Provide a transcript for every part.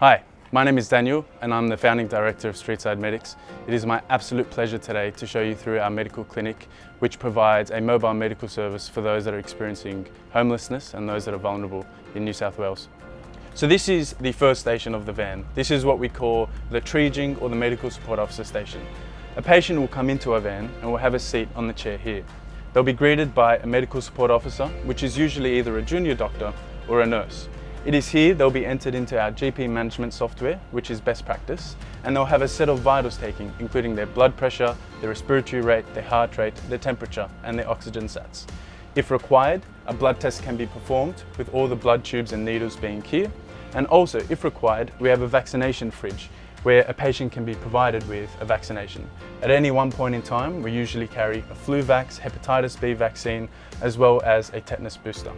Hi, my name is Daniel and I'm the founding director of Streetside Medics. It is my absolute pleasure today to show you through our medical clinic, which provides a mobile medical service for those that are experiencing homelessness and those that are vulnerable in New South Wales. So this is the first station of the van. This is what we call the triaging or the medical support officer station. A patient will come into our van and will have a seat on the chair here. They'll be greeted by a medical support officer, which is usually either a junior doctor or a nurse. It is here they'll be entered into our GP management software, which is best practice, and they'll have a set of vitals taking, including their blood pressure, their respiratory rate, their heart rate, their temperature, and their oxygen sats. If required, a blood test can be performed with all the blood tubes and needles being here. And also, if required, we have a vaccination fridge where a patient can be provided with a vaccination. At any one point in time, we usually carry a flu vax, hepatitis B vaccine, as well as a tetanus booster.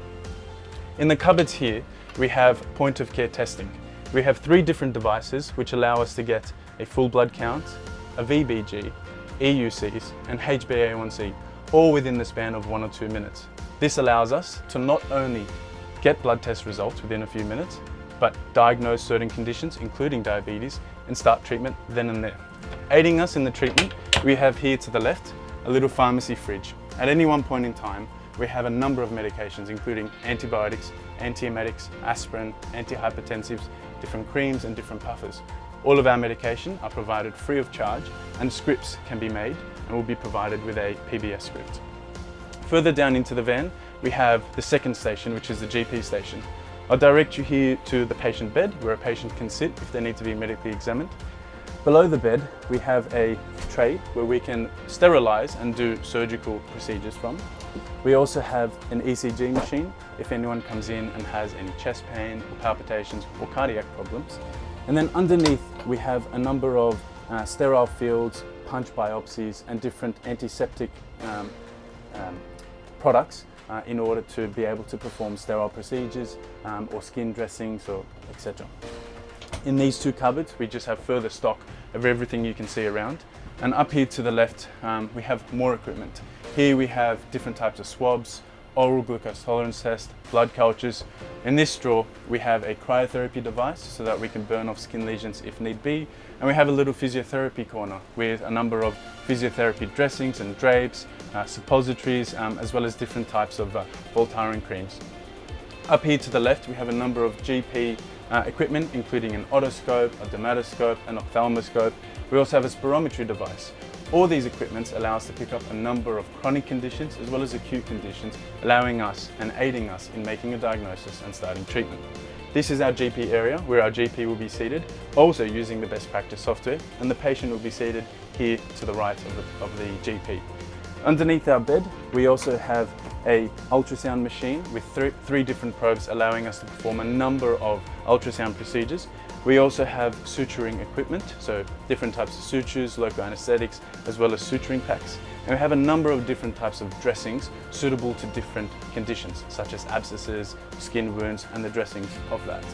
In the cupboards here, we have point of care testing. We have 3 different devices which allow us to get a full blood count, a VBG, EUCs, and HbA1c, all within the span of 1 or 2 minutes. This allows us to not only get blood test results within a few minutes, but diagnose certain conditions, including diabetes, and start treatment then and there. Aiding us in the treatment, we have here to the left a little pharmacy fridge. At any one point in time, we have a number of medications, including antibiotics, antiemetics, aspirin, antihypertensives, different creams and different puffers. All of our medication are provided free of charge, and scripts can be made and will be provided with a PBS script. Further down into the van, we have the second station, which is the GP station. I'll direct you here to the patient bed, where a patient can sit if they need to be medically examined. Below the bed, we have a tray where we can sterilize and do surgical procedures from. We also have an ECG machine if anyone comes in and has any chest pain or palpitations or cardiac problems. And then underneath, we have a number of sterile fields, punch biopsies, and different antiseptic products in order to be able to perform sterile procedures or skin dressings or etc. In these 2 cupboards, we just have further stock of everything you can see around. And up here to the left, we have more equipment. Here we have different types of swabs, oral glucose tolerance test, blood cultures. In this drawer, we have a cryotherapy device so that we can burn off skin lesions if need be. And we have a little physiotherapy corner with a number of physiotherapy dressings and drapes, suppositories, as well as different types of Voltaren creams. Up here to the left, we have a number of GP equipment, including an otoscope, a dermatoscope, an ophthalmoscope. We also have a spirometry device. All these equipments allow us to pick up a number of chronic conditions as well as acute conditions, allowing us and aiding us in making a diagnosis and starting treatment. This is our GP area where our GP will be seated, also using the best practice software, and the patient will be seated here to the right of the GP. Underneath our bed, we also have a ultrasound machine with 3 different probes, allowing us to perform a number of ultrasound procedures. We also have suturing equipment, so different types of sutures, local anesthetics, as well as suturing packs. And we have a number of different types of dressings suitable to different conditions, such as abscesses, skin wounds, and the dressings of that.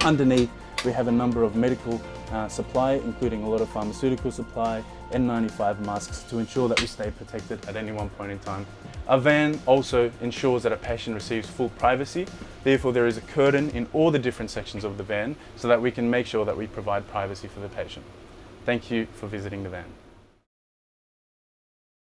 Underneath, we have a number of medical supply, including a lot of pharmaceutical supply, N95 masks to ensure that we stay protected at any one point in time. Our van also ensures that a patient receives full privacy. Therefore, there is a curtain in all the different sections of the van so that we can make sure that we provide privacy for the patient. Thank you for visiting the van.